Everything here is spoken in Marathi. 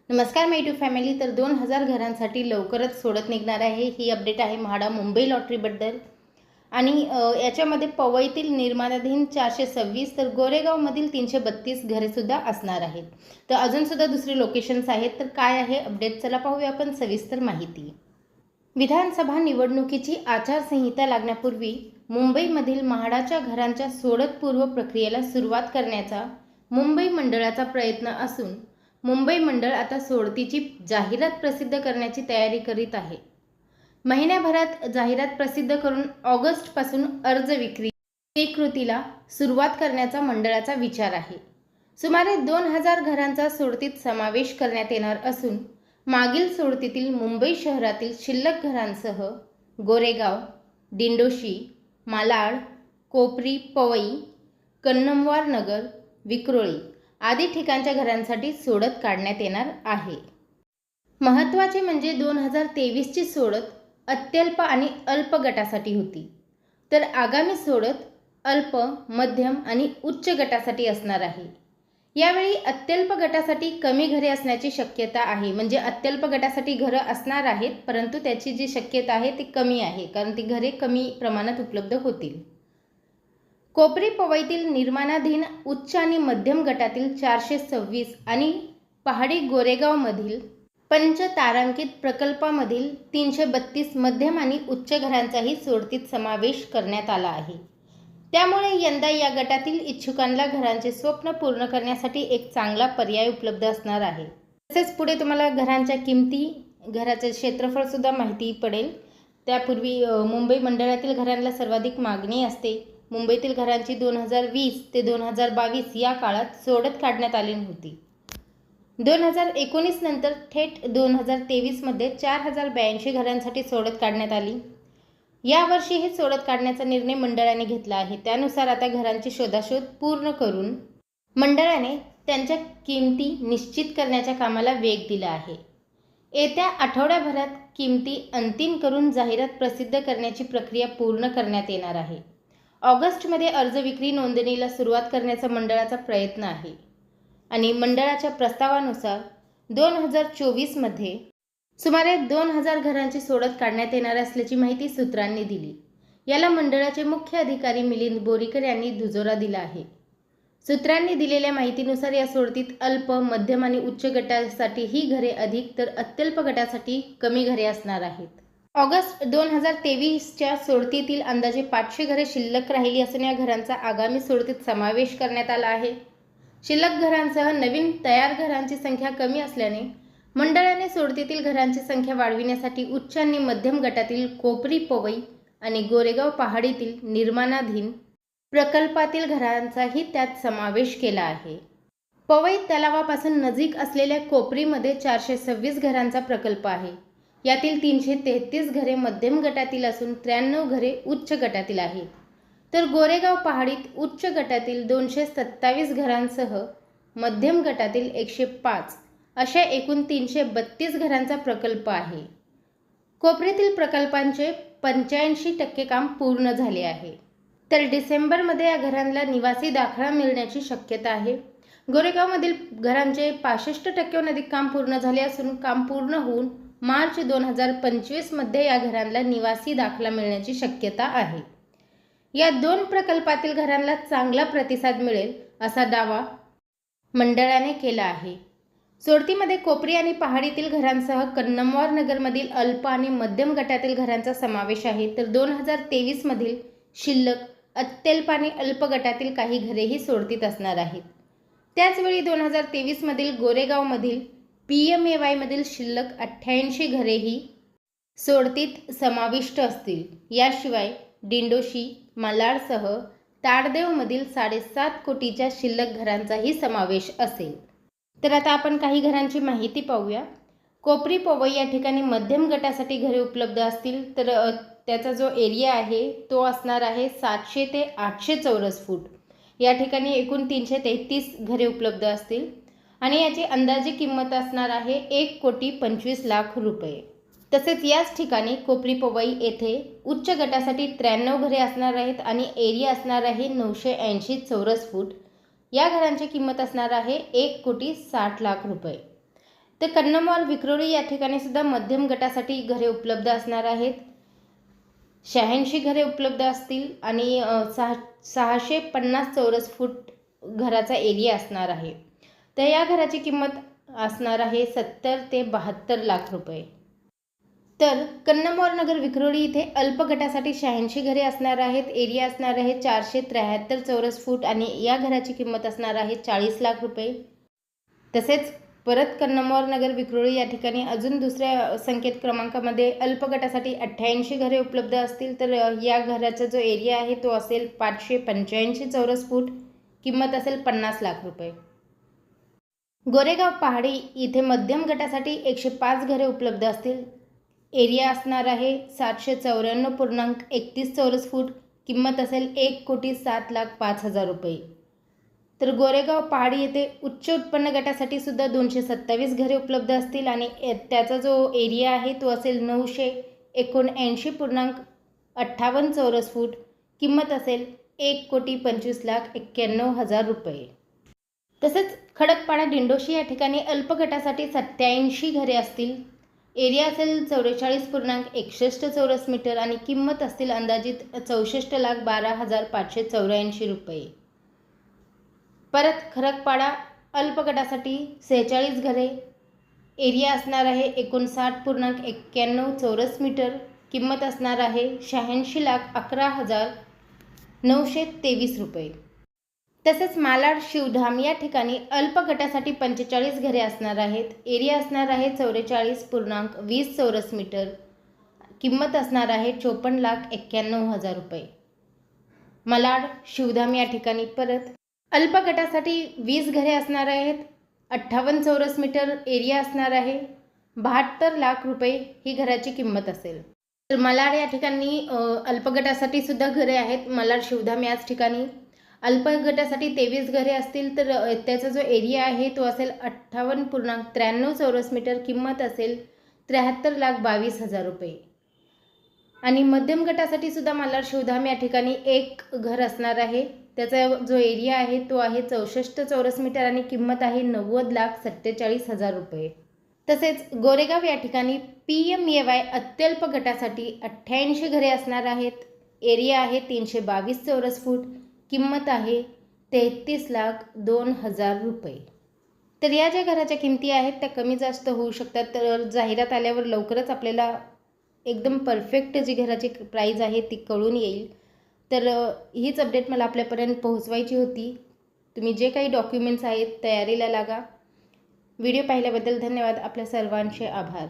नमस्कार माय यूट्यूब फॅमिली. तर 2000 घरांसाठी लवकरच सोडत निघणार आहे. ही अपडेट आहे म्हाडा मुंबई लॉटरीबद्दल. आणि याच्यामध्ये पवईतील निर्माणाधीन 426 तर गोरेगावमधील 332 घरेसुद्धा असणार आहेत. तर अजूनसुद्धा दुसरी लोकेशन्स आहेत. तर काय आहे अपडेट, चला पाहूया आपण सविस्तर माहिती. विधानसभा निवडणुकीची आचारसंहिता लागण्यापूर्वी मुंबईमधील म्हाडाच्या घरांच्या सोडतपूर्व प्रक्रियेला सुरुवात करण्याचा मुंबई मंडळाचा प्रयत्न असून मुंबई मंडळ आता सोडतीची जाहिरात प्रसिद्ध करण्याची तयारी करीत आहे. महिन्याभरात जाहिरात प्रसिद्ध करून ऑगस्टपासून अर्ज विक्री स्वीकृतीला सुरुवात करण्याचा मंडळाचा विचार आहे. सुमारे 2000 घरांचा सोडतीत समावेश करण्यात येणार असून मागील सोडतीतील मुंबई शहरातील शिल्लक घरांसह गोरेगाव, दिंडोशी, मालाड, कोपरी, पवई, कन्नमवार नगर, विक्रोळी आदी ठिकाणच्या घरांसाठी सोडत काढण्यात येणार आहे. महत्त्वाचे म्हणजे 2023ची सोडत अत्यल्प आणि अल्प गटासाठी होती, तर आगामी सोडत अल्प, मध्यम आणि उच्च गटासाठी असणार आहे. यावेळी अत्यल्प गटासाठी कमी घरे असण्याची शक्यता आहे. म्हणजे अत्यल्प गटासाठी घरं असणार आहेत, परंतु त्याची जी शक्यता आहे ती कमी आहे, कारण ती घरे कमी प्रमाणात उपलब्ध होतील. कोपरी पवईतील निर्माणाधीन उच्च आणि मध्यम गटातील 426 आणि पहाडी गोरेगावमधील पंचतारांकित प्रकल्पामधील 332 मध्यम आणि उच्च घरांचाही सोडतीत समावेश करण्यात आला आहे. त्यामुळे यंदा या गटातील इच्छुकांना घरांचे स्वप्न पूर्ण करण्यासाठी एक चांगला पर्याय उपलब्ध असणार आहे. तसेच पुढे तुम्हाला घरांच्या किमती, घराचे क्षेत्रफळ सुद्धा माहिती पडेल. त्यापूर्वी मुंबई मंडळातील घरांना सर्वाधिक मागणी असते. मुंबईतील घरांची 2020 ते 2022 या काळात सोडत काढण्यात आली होती. 2019 नंतर थेट 2023मध्ये 4082 घरांसाठी सोडत काढण्यात आली. यावर्षी हे सोडत काढण्याचा निर्णय मंडळाने घेतला आहे. त्यानुसार आता घरांची शोधाशोध पूर्ण करून मंडळाने त्यांच्या किमती निश्चित करण्याच्या कामाला वेग दिला आहे. येत्या आठवड्याभरात किमती अंतिम करून जाहिरात प्रसिद्ध करण्याची प्रक्रिया पूर्ण करण्यात येणार आहे. ऑगस्टमध्ये अर्ज विक्री नोंदणीला सुरुवात करण्याचा मंडळाचा प्रयत्न आहे. आणि मंडळाच्या प्रस्तावानुसार 2024मध्ये सुमारे 2000 घरांची सोडत काढण्यात येणार असल्याची माहिती सूत्रांनी दिली. याला मंडळाचे मुख्य अधिकारी मिलिंद बोरीकर यांनी दुजोरा दिला आहे. सूत्रांनी दिलेल्या माहितीनुसार या सोडतीत अल्प, मध्यम आणि उच्च गटासाठी ही घरे अधिक, तर अत्यल्प गटासाठी कमी घरे असणार आहेत. ऑगस्ट 2023च्या सोडतीतील अंदाजे 500 घरे शिल्लक राहिली असून या घरांचा आगामी सोडतीत समावेश करण्यात आला आहे. शिल्लक घरांसह नवीन तयार घरांची संख्या कमी असल्याने मंडळाने सोडतीतील घरांची संख्या वाढविण्यासाठी उच्च आणि मध्यम गटातील कोपरी, पवई आणि गोरेगाव पहाडीतील निर्माणाधीन प्रकल्पातील घरांचाही त्यात समावेश केला आहे. पवई तलावापासून नजीक असलेल्या कोपरीमध्ये 426 घरांचा प्रकल्प आहे. यातील 333 घरे मध्यम गटातील असून 93 घरे उच्च गटातील आहेत. तर गोरेगाव पहाडीत उच्च गटातील 227 घरांसह मध्यम गटातील 105 अशा एकूण 332 घरांचा प्रकल्प आहे. कोपरीतील प्रकल्पांचे 85% काम पूर्ण झाले आहे. तर डिसेंबरमध्ये या घरांना निवासी दाखला मिळण्याची शक्यता आहे. गोरेगावमधील घरांचे 65% अधिक काम पूर्ण झाले असून काम पूर्ण होऊन मार्च 2025मध्ये या घरांना निवासी दाखला मिळण्याची शक्यता आहे. या दोन प्रकल्पातील घरांना चांगला प्रतिसाद मिळेल असा दावा मंडळाने केला आहे. सोडतीमध्ये कोपरी आणि पहाडीतील घरांसह कन्नमवार नगरमधील अल्प आणि मध्यम गटातील घरांचा समावेश आहे. तर 2023मधील शिल्लक अत्यल्प आणि अल्प गटातील काही घरेही सोडतीत असणार आहेत. त्याचवेळी 2023मधील गोरेगावमधील PMAY मधील शिल्लक 88 घरेही सोडतीत समाविष्ट असतील. याशिवाय दिंडोशी, मालाडसह ताडदेवमधील 7.5 कोटीच्या शिल्लक घरांचाही समावेश असेल. तर आता आपण काही घरांची माहिती पाहूया. कोपरी, पवई या ठिकाणी मध्यम गटासाठी घरे उपलब्ध असतील. तर त्याचा जो एरिया आहे तो असणार आहे 700 ते 800 चौरस फूट. या ठिकाणी एकूण 333 घरे उपलब्ध असतील आणि याची अंदाजे किंमत असणार आहे 1,25,00,000 रुपये. तसेच याच ठिकाणी कोपरी, पवई येथे उच्च गटासाठी 93 घरे असणार आहेत आणि एरिया असणार आहे 980 चौरस फूट. या घरांची किंमत असणार आहे 1,60,00,000 रुपये. तर कन्नमवाल विक्रोळी या ठिकाणी सुद्धा मध्यम गटासाठी घरे उपलब्ध असणार आहेत. 86 घरे उपलब्ध असतील आणि 650 चौरस फूट घराचा एरिया असणार आहे. तर या घराची किंमत असणार आहे 70 ते 72 लाख रुपये. तर कन्नमवाल नगर विक्रोळी इथे अल्प गटासाठी 86 घरे असणार आहेत. एरिया असणार आहे 473 चौरस फूट आणि या घराची किंमत असणार आहे 40 लाख रुपये. तसेच परत कन्नमवाल नगर विक्रोळी या ठिकाणी अजून दुसऱ्या संकेत क्रमांकामध्ये अल्प गटासाठी 88 घरे उपलब्ध असतील. तर या घराचा जो एरिया आहे तो असेल 585 चौरस फूट, किंमत असेल 50 लाख रुपये. गोरेगाव पहाडी इथे मध्यम गटासाठी 105 घरे उपलब्ध असतील. एरिया असणार आहे 794.31 चौरस फूट, किंमत असेल 1,07,05,000 रुपये. तर गोरेगाव पहाडी येथे उच्च उत्पन्न गटासाठी सुद्धा 227 घरे उपलब्ध असतील आणि त्याचा जो एरिया आहे तो असेल 979.58 चौरस फूट, किंमत असेल 1,25,91,000 रुपये. तसेच खडकपाडा दिंडोशी या ठिकाणी अल्प गटासाठी 87 घरे असतील. एरिया असेल 44.61 चौरस मीटर आणि किंमत असतील अंदाजित 64,12,584 रुपये. परत खडकपाडा अल्प गटासाठी 46 घरे, एरिया असणार आहे 59.91 चौरस मीटर, किंमत असणार आहे 86,11,923 रुपये. तसेच मालाड शिवधाम या ठिकाणी अल्प गटासाठी 45 घरे असणार आहेत. एरिया असणार आहे 44.20 चौरस मीटर, किंमत असणार आहे 54,91,000 रुपये. मालाड शिवधाम या ठिकाणी परत अल्प गटासाठी 20 घरे असणार आहेत. 58 चौरस मीटर एरिया असणार आहे. 72 लाख रुपये ही घराची किंमत असेल. तर मालाड या ठिकाणी अल्प गटासाठी सुद्धा घरे आहेत. मालाड शिवधाम याच ठिकाणी अल्प गटासाठी 23 घरे असतील. तर त्याचा जो एरिया आहे तो असेल 58.93 चौरस मीटर, किंमत असेल 73,22,000 रुपये. आणि मध्यम गटासाठी सुद्धा मालाड शिवधाम या ठिकाणी एक घर असणार आहे. त्याचा जो एरिया आहे तो आहे 64 चौरस मीटर आणि किंमत आहे 90,47,000 रुपये. तसेच गोरेगाव या ठिकाणी PMAY अत्यल्प गटासाठी 88 घरे असणार आहेत. एरिया आहे 322 चौरस फूट, किंमत आहे 33,02,000 रुपये. तर या ज्या घराच्या किमती आहेत त्या कमी जास्त होऊ शकतात. तर जाहिरात आल्यावर लवकरच आपल्याला एकदम परफेक्ट जी घराची प्राईज आहे ती कळून येईल. तर हीच अपडेट मला आपल्यापर्यंत पोहोचवायची होती. तुम्ही जे काही डॉक्युमेंट्स आहेत तयारीला लागा. व्हिडिओ पाहिल्याबद्दल धन्यवाद. आपल्या सर्वांचे आभार.